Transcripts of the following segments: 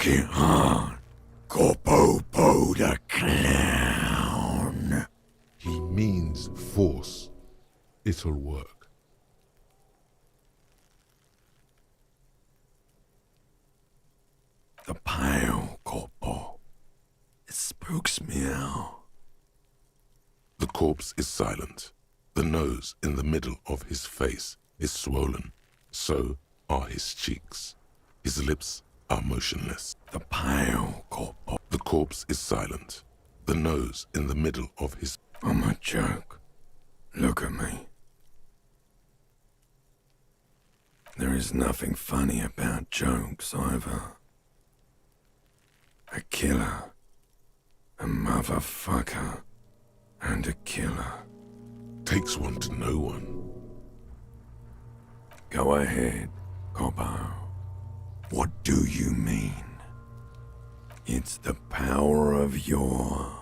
Fuck it hard. Corpo the clown. He means force. It'll work. The pale Corpo. It spooks me out. The corpse is silent. The nose in the middle of his face is swollen. So are his cheeks. His lips are motionless. The pale Corpo. The corpse is silent. The nose in the middle of his... I'm a joke. Look at me. There is nothing funny about jokes either. A killer, a motherfucker, and a killer. Takes one to know one. Go ahead, Corpo. What do you mean? It's the power of your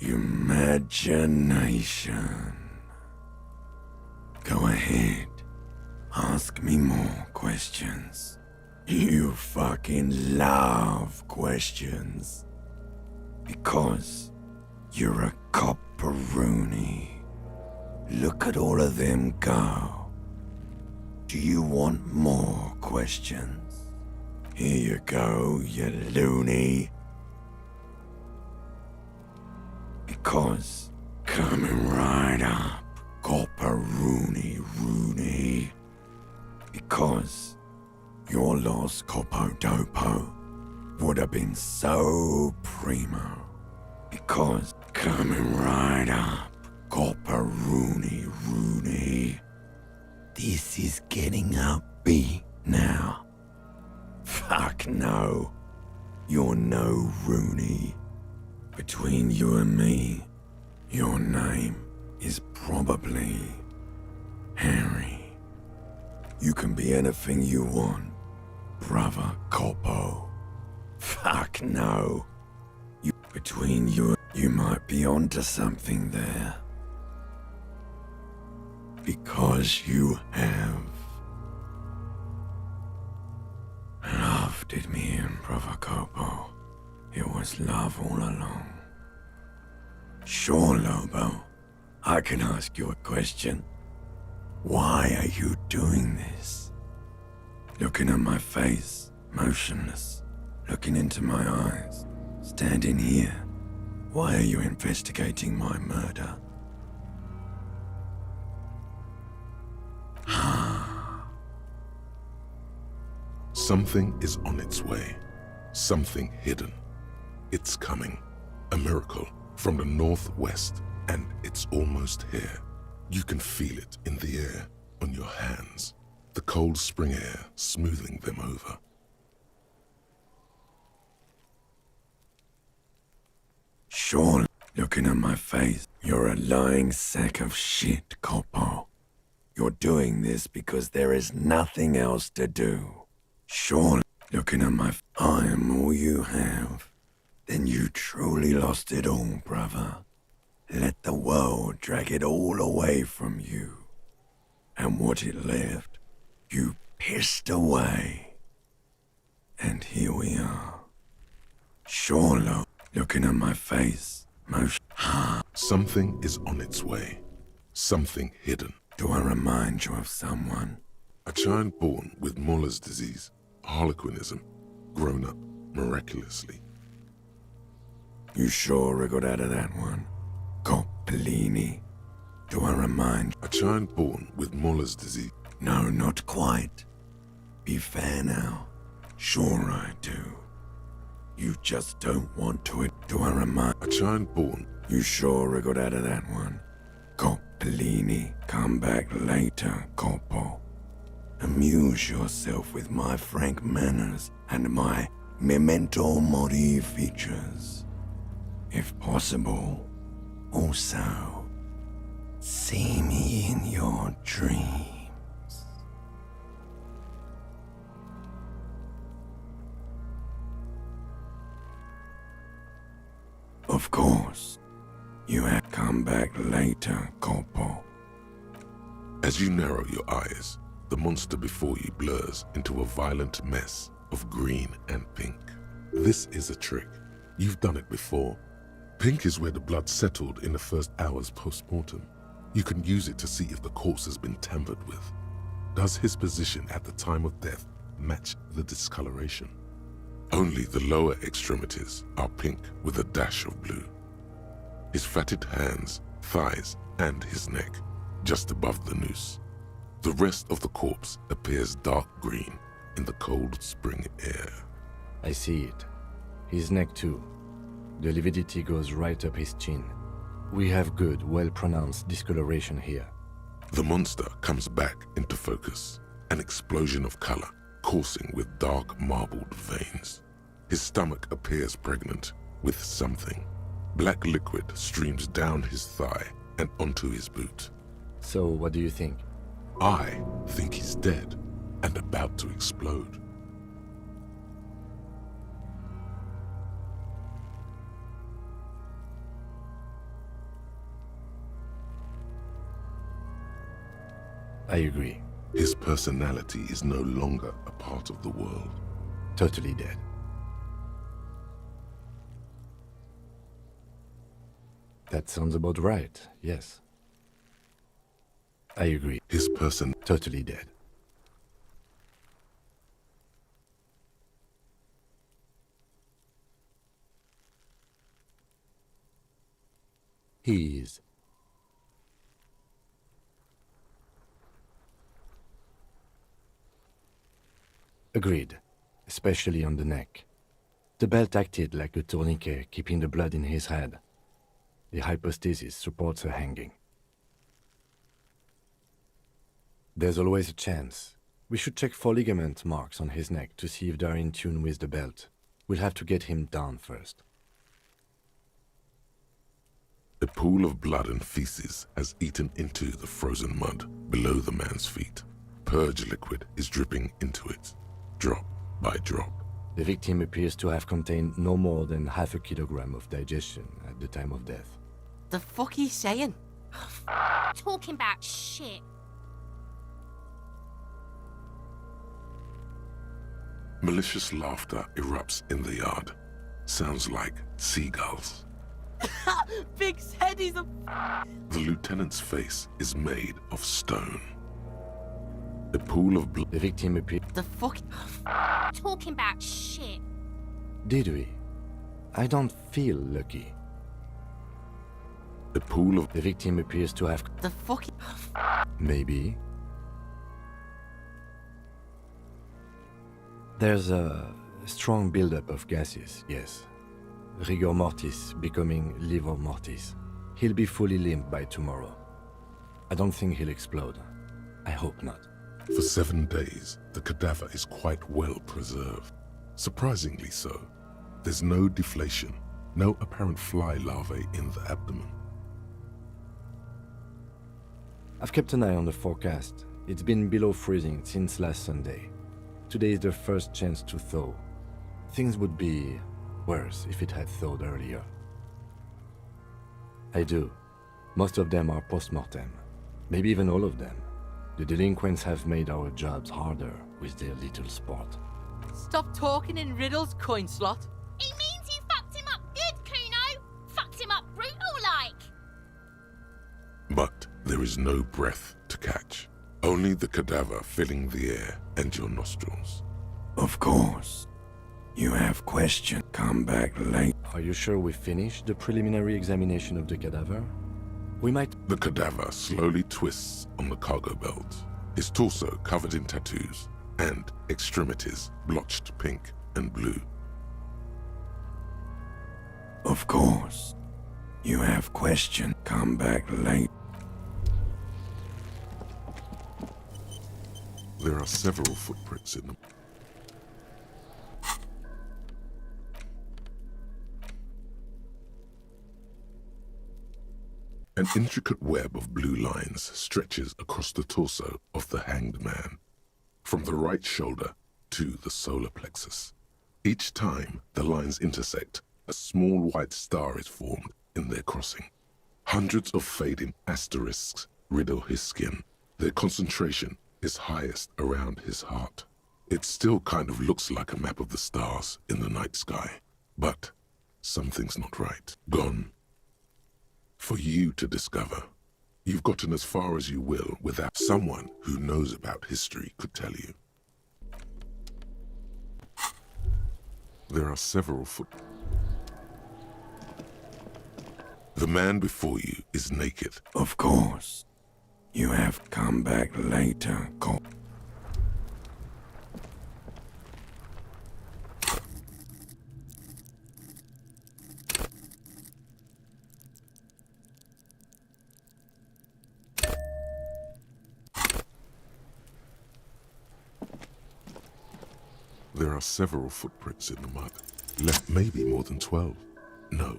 imagination. Go ahead. Ask me more questions. You fucking love questions. Because you're a copperoonie. Look at all of them go. Do you want more questions? Here you go, you loony. Because coming right up, copperoonie. Because your lost Copodopo would have been so primo. Because coming right up, Copperoonie. This is getting upbeat now. Fuck no. You're no Rooney. Between you and me, your name is probably Harry. You can be anything you want, brother Corpo. Fuck no. Between you might be onto something there. Because you have loved it, me and brother Corpo. It was love all along. Sure, Lobo. I can ask you a question. Why are you doing this? Looking at my face, motionless, looking into my eyes, standing here. Why are you investigating my murder? Something is on its way. Something hidden. It's coming. A miracle from the northwest, and it's almost here. You can feel it in the air, on your hands. The cold spring air smoothing them over. Sure, looking at my face, you're a lying sack of shit, Corpo. You're doing this because there is nothing else to do. Sure, looking at I am all you have. Then you truly lost it all, brother. Let the world drag it all away from you. And what it left, you pissed away. And here we are. Sure, looking at my face, Something is on its way. Something hidden. Do I remind you of someone? A child born with Muller's disease, harlequinism, grown up miraculously. You sure I got out of that one? Coppellini. Do I remind A child born with Muller's disease. No, not quite. Be fair now. Sure I do. You just don't want to. Do I remind A child born. You sure I got out of that one? Coppellini. Come back later, Corpo. Amuse yourself with my frank manners and my memento mori features. If possible, also, see me in your dreams. Of course, you have come back later, Corpo. As you narrow your eyes, the monster before you blurs into a violent mess of green and pink. This is a trick. You've done it before. Pink is where the blood settled in the first hours post-mortem. You can use it to see if the corpse has been tampered with. Does his position at the time of death match the discoloration? Only the lower extremities are pink with a dash of blue. His fatted hands, thighs, and his neck, just above the noose. The rest of the corpse appears dark green in the cold spring air. I see it. His neck too. The lividity goes right up his chin. We have good, well-pronounced discoloration here. The monster comes back into focus, an explosion of color, coursing with dark marbled veins. His stomach appears pregnant with something. Black liquid streams down his thigh and onto his boot. So, what do you think? I think he's dead and about to explode. I agree. His personality is no longer a part of the world. Totally dead. That sounds about right, yes. I agree. His person Totally dead. He is. Agreed, especially on the neck. The belt acted like a tourniquet, keeping the blood in his head. The hypostasis supports her hanging. There's always a chance. We should check for ligament marks on his neck to see if they're in tune with the belt. We'll have to get him down first. A pool of blood and feces has eaten into the frozen mud below the man's feet. Purge liquid is dripping into it, drop by drop. The victim appears to have contained no more than half a kilogram of digestion at the time of death. The fuck he's saying? Talking about shit. Malicious laughter erupts in the yard. Sounds like seagulls. Big's head is a... The lieutenant's face is made of stone. A pool of blood. The victim appeared... The fuck... Talking about shit. Did we? I don't feel lucky. A pool of... The victim appears to have... The fuck... Maybe. There's a strong buildup of gases, yes. Rigor mortis becoming livor mortis. He'll be fully limp by tomorrow. I don't think he'll explode. I hope not. For 7 days, the cadaver is quite well preserved. Surprisingly so. There's no deflation, no apparent fly larvae in the abdomen. I've kept an eye on the forecast. It's been below freezing since last Sunday. Today is the first chance to thaw. Things would be worse if it had thawed earlier. I do. Most of them are post-mortem. Maybe even all of them. The delinquents have made our jobs harder with their little sport. Stop talking in riddles, coin slot. It means you fucked him up good, Kuno. Fucked him up brutal-like. But there is no breath to catch. Only the cadaver filling the air and your nostrils. Of course. You have questions. Come back late. Are you sure we finished the preliminary examination of the cadaver? We might... The cadaver slowly twists on the cargo belt, his torso covered in tattoos, and extremities blotched pink and blue. Of course. You have questions. Come back late. There are several footprints in them. An intricate web of blue lines stretches across the torso of the hanged man, from the right shoulder to the solar plexus. Each time the lines intersect, a small white star is formed in their crossing. Hundreds of fading asterisks riddle his skin. Their concentration is highest around his heart. It still kind of looks like a map of the stars in the night sky, but something's not right. Gone. For you to discover. You've gotten as far as you will without someone who knows about history could tell you. There are several The man before you is naked. Of course. You have come back later, There are several footprints in the mud. Left maybe more than 12. No.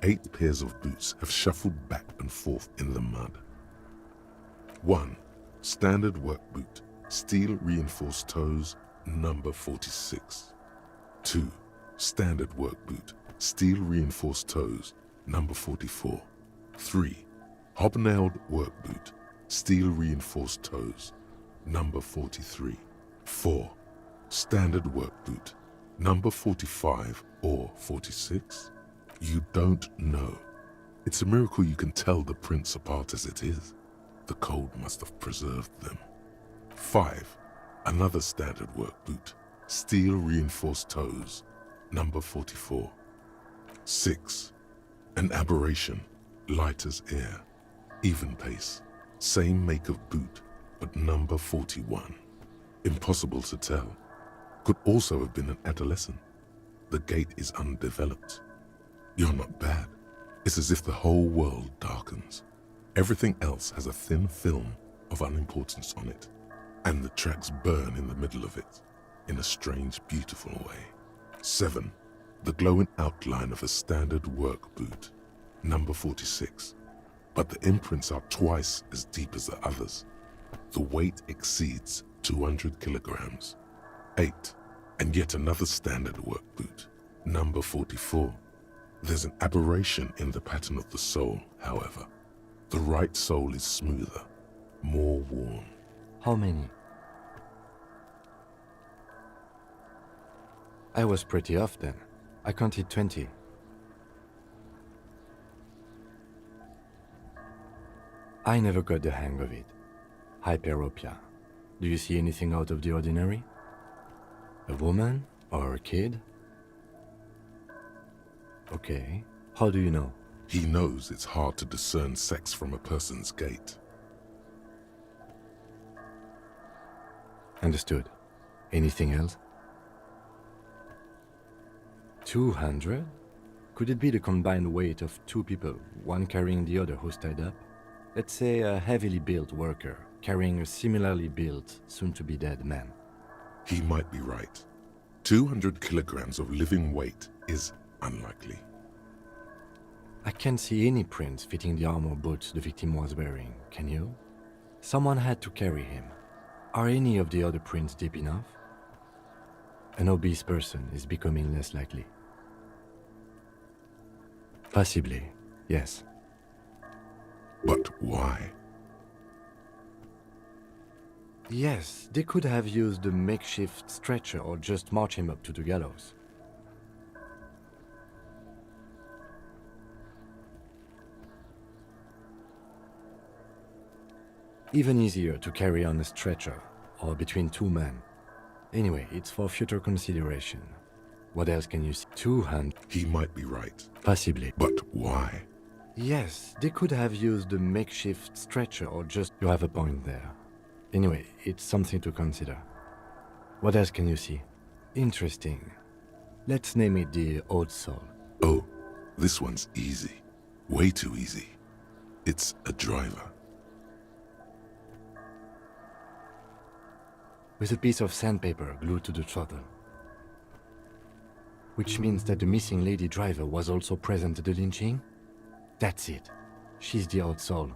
8 pairs of boots have shuffled back and forth in the mud. 1. Standard work boot, steel reinforced toes, number 46. 2. Standard work boot, steel reinforced toes, number 44. 3. Hobnailed work boot, steel reinforced toes, number 43. 4. Standard work boot, number 45 or 46? You don't know. It's a miracle you can tell the prints apart as it is. The cold must have preserved them. 5. Another standard work boot, steel reinforced toes, number 44. 6. An aberration, light as air, even pace, same make of boot, but number 41. Impossible to tell. Could also have been an adolescent. The gait is undeveloped. You're not bad. It's as if the whole world darkens. Everything else has a thin film of unimportance on it, and the tracks burn in the middle of it, in a strange, beautiful way. 7. The glowing outline of a standard work boot, number 46. But the imprints are twice as deep as the others. The weight exceeds 200 kilograms. 8. And yet another standard work boot, number 44. There's an aberration in the pattern of the sole, however. The right sole is smoother, more worn. How many? I was pretty off then. I counted 20. I never got the hang of it. Hyperopia. Do you see anything out of the ordinary? A woman or a kid? Okay. How do you know? He knows it's hard to discern sex from a person's gait. Understood. Anything else? 200? Could it be the combined weight of 2 people, one carrying the other who's tied up? Let's say a heavily built worker carrying a similarly built, soon-to-be-dead man. He might be right. 200 kilograms of living weight is unlikely. I can't see any prints fitting the armor boots the victim was wearing, can you? Someone had to carry him. Are any of the other prints deep enough? An obese person is becoming less likely. Possibly, yes. But why? Yes, they could have used a makeshift stretcher or just march him up to the gallows. Even easier to carry on a stretcher, or between 2 men. Anyway, it's for future consideration. What else can you see? 200. He might be right. Possibly. But why? Yes, they could have used a makeshift stretcher or just... You have a point there. Anyway, it's something to consider. What else can you see? Interesting. Let's name it the old soul. Oh, this one's easy. Way too easy. It's a driver. With a piece of sandpaper glued to the throttle. Which means that the missing lady driver was also present at the lynching? That's it. She's the old soul.